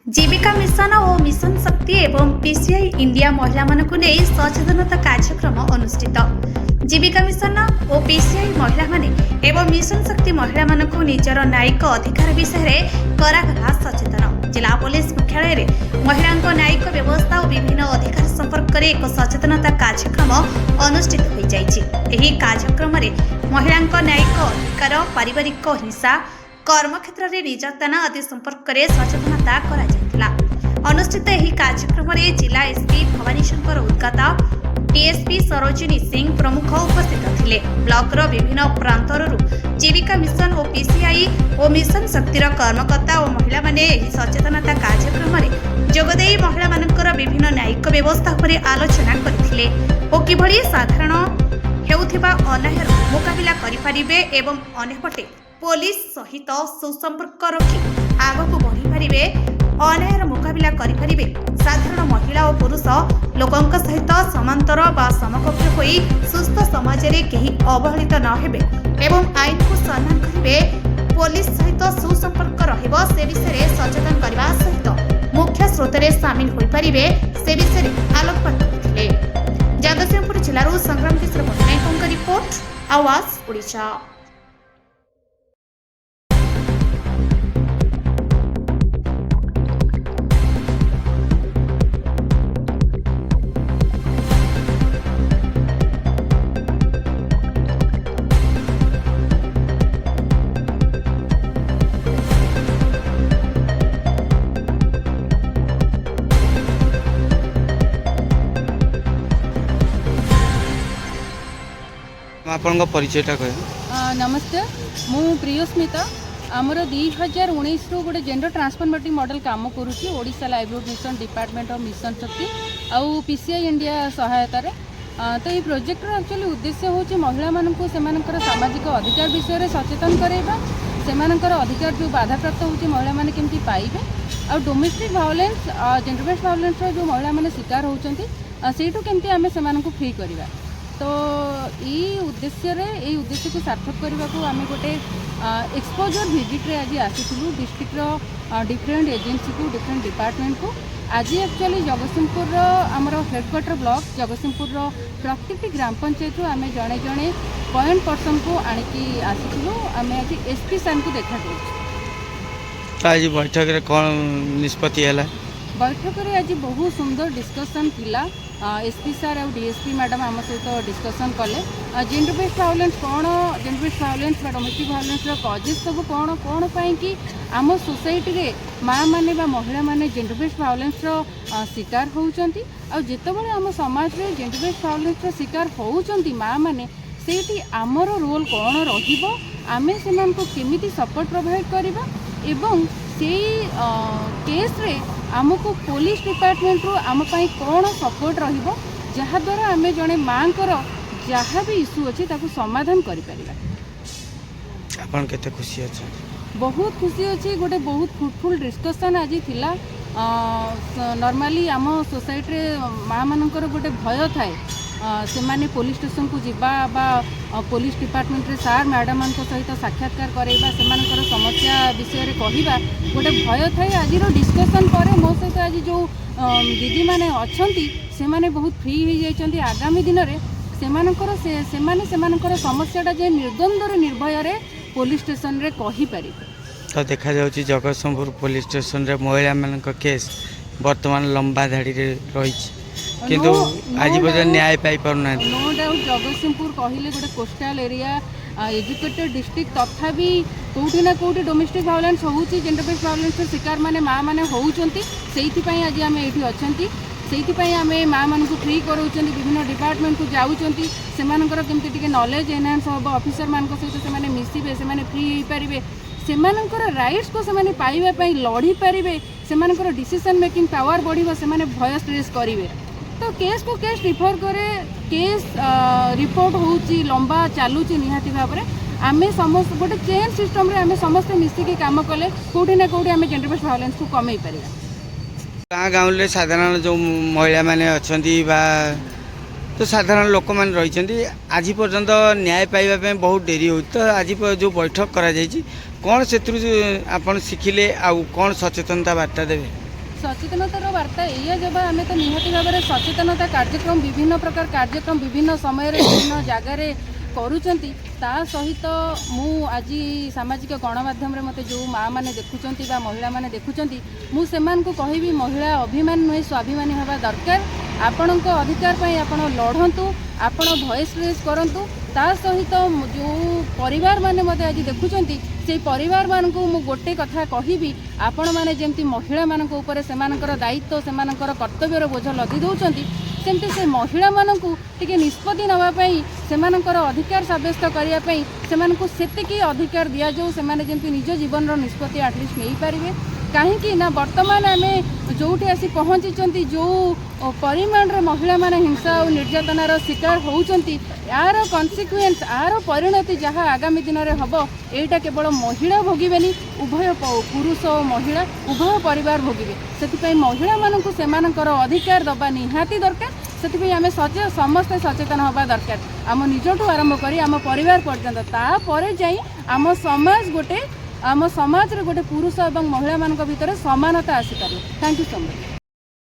जीविका mission और mission शक्ति एवं पीसीआई इंडिया महिला मानकु नै सचेतनता कार्यक्रम अनुष्ठित। जीविका मिशन और पीसीआई महिला माने एवं मिशन शक्ति महिला मानकु निजर न्यायिक अधिकार विषय करागला सचेतन। जिला पुलिस मुख्यालय रे महिलांको न्यायिक व्यवस्था और विभिन्न अधिकार संपर्क में एक सचेतनता कार्यक्रम अनुष्ठित हो जाइछि। एही कार्यक्रम रे महिलांको न्यायिक अधिकार, पारिवारिक हिंसा, कर्मक्षेत्र में निर्यातना आदि संपर्क में सचेतनता करा जायतिला। अनुष्ठित एही कार्यक्रम में जिला एसपी भवानी शंकर उद्गाता, डीएसपी सरोजिनी सिंह प्रमुख उपस्थित थिले। ब्लॉक रो विभिन्न प्रांतरु जीविका मिशन और पीसीआई और मिशन शक्तिर कर्मकर्ता और महिला माने एही सचेतनता कार्यक्रम में जोगदेई महिला मानकर विभिन्न न्यायिक व्यवस्था पर आलोचना करथिले और किभଳି साधारण हेउथिबा अन्यायर मुकाबिला करिपारिबे एवं अन्यपटे पुलिस सहित सुसंपर्क रखी आगक बढ़ी पारिबे, अन्यायर मुकाबिला करिपारिबे। साधारण महिला और पुरुष लोकंक सहित समांतर बा समकक्ष होई सुस्थ समाज रे केही अवहेलित न हेबे एवं आईन को सम्मान करिबे, पुलिस सहित सुसंपर्क रहिबो से विषय सचेतन करबा सहित मुख्य स्रोत रे शामिल होई पारिबे से विषय आलोकपात करथिले। जगतसिंहपुर जिल्लारू संग्राम किशोर पटनायकଙ୍କ रिपोर्ट, आवाज ओडिशा। आपन परिचयटा कह। नमस्ते, मु प्रियस्मिता। आमर 2019 रु गोटे जेंडर ट्रांसफॉर्मेटिव मॉडल काम करुच्ची Odisha livelihood mission department of mission Shakti आउ पीसीआई इंडिया सहायता रे। तो ये प्रोजेक्ट एक्चुअली उद्देश्य होची महिला मानकु सेमानकर सामाजिक अधिकार विषय रे सचेतन करेबा, सेमानकर अधिकार जो बाधा प्राप्त होची महिला माने केमती पाइबे, आ domestic violence gender based violence रो जो महिला माने शिकार होचंती सेठू केमती आमे सेमानकु फ्री करिबा। तो ये उद्देश्य को सार्थक करने को आम गोटे एक्सपोजर विजिट रे आज आसीलु डिस्ट्रिक्ट डिफरेंट एजेंसी को डिफरेंट डिपार्टमेंट को। आज एक्चुअली जगतसिंहपुर आमर हेडक्वार्टर ब्लॉक जगतसिंहपुर प्रत्येक ग्राम पंचायत आम जड़े जड़े पॉइंट पर्सन को आणिकी आसीलु। आम आज एसपी सार को देखा आज बैठक रे कौन निष्पत्ति है? बैठक रे आज बहुत सुंदर डिस्कसन थिला। एसपी सार और डीएसपी मैडम आम सहित डिस्कसन कले जेंडर बेस्ड वायलेंस कौन, gender based violence domestic violence causes सब कौन कौन पाई कि आम सोसाइटी रे माँ माने बा महिला माने जेंडर बेस्ड वायलेंस शिकार होउचंती। आ जेतेबेले आम समाज रे जेंडर बेस्ड वायलेंस शिकार होउचंती माँ माने सेठी आमर रोल कौन रहिबो, आमे सेमान को केमिति सपोर्ट प्रोवाइड करिबा एवं से केस रे आमको पुलिस डिपार्टमेंट रू आम पाई कौन सपोर्ट रहिबो जहाद्वारा आम जड़े माँ जहाँ भी इश्यू अच्छी ताकू समाधान करिपारिबा। आपन केते खुशी अछि? बहुत खुशी अच्छी। गोटे बहुत फ्रुटफुल डिस्कसन आज थिला। नॉर्मली आम सोसाइटी रे माँ मानकर गोटे भय थाए से माने पुलिस स्टेशन को जीवा बा पुलिस डिपार्टमेंट रे सार मैडम मान सहित साक्षात्कार कराइबा, सेमानकर समस्या विषय रे कहिबा गोटे भय थाए। आज डिस्कसन पर मो सहित आज जो दीदी माने अछंती से माने बहुत फ्री हो जाइछंती। आगामी दिन रे सेमानकर समस्याटा जे निर्द्वंद्व रे निर्भय रे पुलिस स्टेशन रे कहि पारिबे। तो देखा जाउची जगतसिंहपुर पुलिस स्टेशन रे महिला मानक केस वर्तमान लंबा धाड़ी रे रहिछि किंतु आज पर्यंत न्याय पाई पारना। नो डाउट जगतसिंहपुर कहले गोटे कोस्टल एरिया एजुकेटेड डिस्ट्रिक्ट तथापि कौटी ना कौटी डोमेस्टिक वायलेंस होउची, जेंडर बेस्ड वायलेंस शिकार माने माँ माने होउचंती। सेइथिपई आज आम एठी अछंती, सेइथिपई आम माँ मान को फ्री कराउचंती, विभिन्न डिपार्टमेंट को जाउचंती, सेमानकर केमती टिके नॉलेज एनहांस होबो, ऑफिसर मान को सहित सेमाने मिसिबे, सेमाने फ्री होई पारिबे, सेमानकर राइट्स को सेमाने पाइबा पई लड़ी पारिबे, सेमानकर डिसीजन मेकिंग पावर बढ़िबो, सेमाने भय स्ट्रेस करिवे। तो केस को केस रिफर करे, केस रिपोर्ट होउची लंबा चालुची निहाती भाव में आमे समस्त गोटे चेन सिस्टम रे आमे समस्त मिसिकी काम कले कोठी ना कोठी आमे जेंडर बेस्ड वायलेंस को कमेई परिबा। गाँव रे साधारण जो महिला माने अछंती बा तो साधारण लोक मैंने रही आज पर्यंत न्याय पाइबा बहुत डेरी हो। तो आज जो बैठक करा कौन से आप शिखिले आउ कौन सचेतनता बार्ता देवे? सचेतनतार वार्ता एया जब आम तो निहाती भाव में सचेतनता कार्यक्रम विभिन्न प्रकार कार्यक्रम विभिन्न समय विभिन्न जगार करुँच ता सहित मु आज सामाजिक गणमाध्यम मत जो माँ मैंने देखुं महिला मैंने देखुं मुझे कहबी महिला अभिमान नुहे स्वाभिमानी हवा दरकार आपण अधिकार पर आप लड़तु आपण भॉइस रेज करूँ ता सहित जो परिवार माने मते आज देखुं से परिवार मान को मु गोटे कथा कहबी आपण मैंने जमी महिला मान से दायित्व से कर्तव्यर बोझ लदी दौरान सेमती से महिला मानक टिके निष्पत्ति नापी से अधिकार सब्यस्त करने से अधिकार दि जाऊ से जमी निज जीवन निष्पत्ति आटलिस्ट नहीं पारे कहीं ना वर्तमान आम जो आसी पहुँची जो परिमाण रे महिला माने हिंसा और निर्यातनार शिकार होउचंती यार कन्सिक्वेन्स यार परिणति जहाँ आगामी दिन में हम यहाँ केवल महिला भोगेनि उभय पुरुष और महिला उभय परिवार भोगे से महिला मानक से अधिकार दबा निहाती दरकार से आम समस्ते सचेतन हवा दरकार आम निजठू आरंभ कर आम परिवार पर्यंत तापर जाई आम समाज गोटे आम समाज रे गोटे पुरुष और महिला मान भीतर समानता आसीपार। Thank you so much.